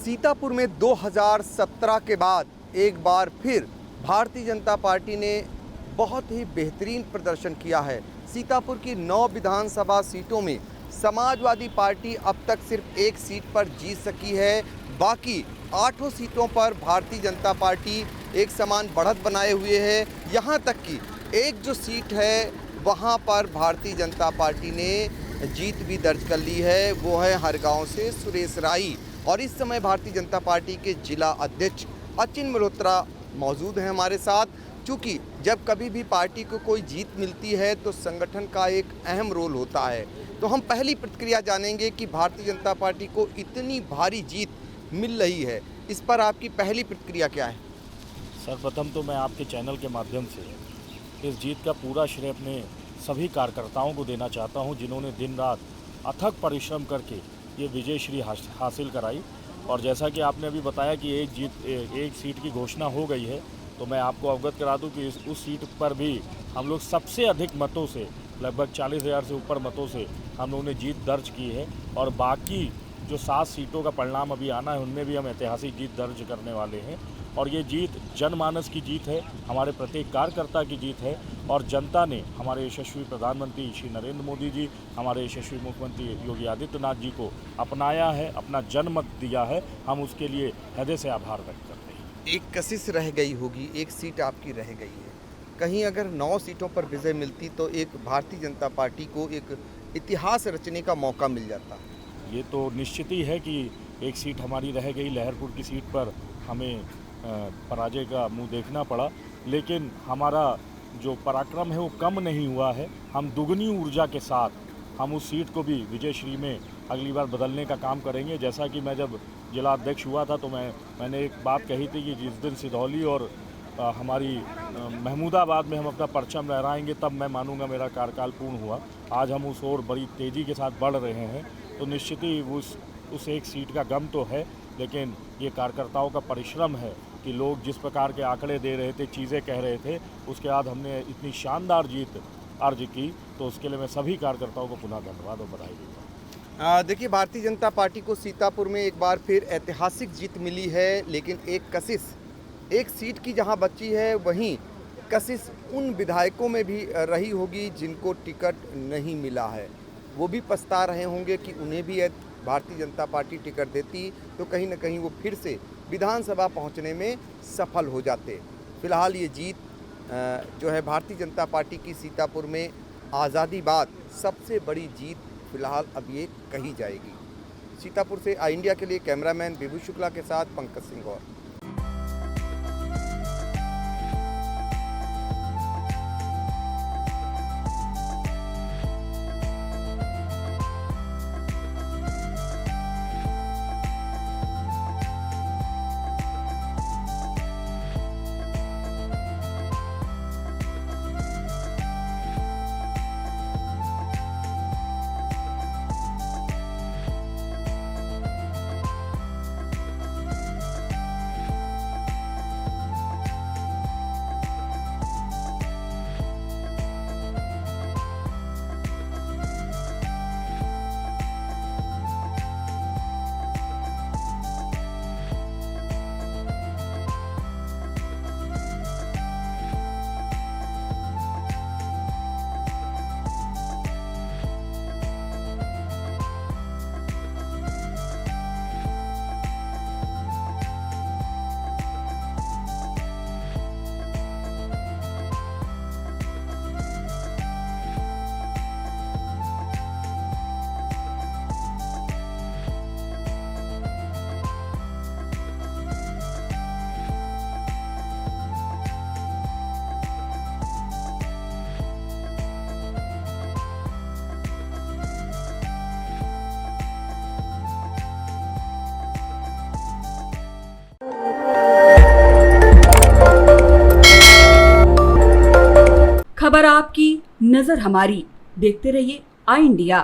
सीतापुर में 2017 के बाद एक बार फिर भारतीय जनता पार्टी ने बहुत ही बेहतरीन प्रदर्शन किया है। सीतापुर की 9 विधानसभा सीटों में समाजवादी पार्टी अब तक सिर्फ एक सीट पर जीत सकी है। बाकी 8 सीटों पर भारतीय जनता पार्टी एक समान बढ़त बनाए हुए है। यहाँ तक कि एक जो सीट है वहाँ पर भारतीय जनता पार्टी ने जीत भी दर्ज कर ली है, वो है हरगांव से सुरेश राई। और इस समय भारतीय जनता पार्टी के जिला अध्यक्ष अचिन मल्होत्रा मौजूद हैं हमारे साथ। चूँकि जब कभी भी पार्टी को कोई जीत मिलती है तो संगठन का एक अहम रोल होता है। तो हम पहली प्रतिक्रिया जानेंगे कि भारतीय जनता पार्टी को इतनी भारी जीत मिल रही है, इस पर आपकी पहली प्रतिक्रिया क्या है? सर्वप्रथम तो मैं आपके चैनल के माध्यम से इस जीत का पूरा श्रेय अपने सभी कार्यकर्ताओं को देना चाहता हूं, जिन्होंने दिन रात अथक परिश्रम करके ये विजय श्री हासिल कराई। और जैसा कि आपने अभी बताया कि एक सीट की घोषणा हो गई है, तो मैं आपको अवगत करा दूं कि उस सीट पर भी हम लोग सबसे अधिक मतों से, लगभग 40,000 से ऊपर मतों से हम लोगों ने जीत दर्ज की है। और बाकी जो 7 सीटों का परिणाम अभी आना है, उनमें भी हम ऐतिहासिक जीत दर्ज करने वाले हैं। और ये जीत जनमानस की जीत है, हमारे प्रत्येक कार्यकर्ता की जीत है। और जनता ने हमारे यशस्वी प्रधानमंत्री श्री नरेंद्र मोदी जी, हमारे यशस्वी मुख्यमंत्री योगी आदित्यनाथ जी को अपनाया है, अपना जनमत दिया है। हम उसके लिए हृदय से आभार व्यक्त करते हैं। एक कशिश रह गई होगी, एक सीट आपकी रह गई है। कहीं अगर 9 सीटों पर विजय मिलती तो एक भारतीय जनता पार्टी को एक इतिहास रचने का मौका मिल जाता। ये तो निश्चित ही है कि एक सीट हमारी रह गई। लहरपुर की सीट पर हमें पराजय का मुंह देखना पड़ा, लेकिन हमारा जो पराक्रम है वो कम नहीं हुआ है। हम दुगनी ऊर्जा के साथ हम उस सीट को भी विजय श्री में अगली बार बदलने का काम करेंगे। जैसा कि मैं जब जिला अध्यक्ष हुआ था तो मैंने एक बात कही थी कि जिस दिन सिधौली और हमारी महमूदाबाद में हम अपना परचम लहराएंगे, तब मैं मानूंगा मेरा कार्यकाल पूर्ण हुआ। आज हम उस ओर बड़ी तेज़ी के साथ बढ़ रहे हैं, तो निश्चित ही उस एक सीट का गम तो है, लेकिन ये कार्यकर्ताओं का परिश्रम है कि लोग जिस प्रकार के आंकड़े दे रहे थे, चीज़ें कह रहे थे, उसके बाद हमने इतनी शानदार जीत अर्ज की। तो उसके लिए मैं सभी कार्यकर्ताओं को पुनः धन्यवाद और बधाई देता हूँ। देखिए, भारतीय जनता पार्टी को सीतापुर में एक बार फिर ऐतिहासिक जीत मिली है, लेकिन एक कशिश, एक सीट की जहां बची है वहीं कशिश उन विधायकों में भी रही होगी जिनको टिकट नहीं मिला है। वो भी पछता रहे होंगे कि उन्हें भी भारतीय जनता पार्टी टिकट देती तो कहीं ना कहीं वो फिर से विधानसभा पहुंचने में सफल हो जाते। फिलहाल ये जीत जो है भारतीय जनता पार्टी की सीतापुर में आज़ादी बाद सबसे बड़ी जीत फिलहाल अब ये कही जाएगी। सीतापुर से आई इंडिया के लिए कैमरामैन विभू शुक्ला के साथ पंकज सिंह और खबर आपकी, नजर हमारी। देखते रहिए आई इंडिया।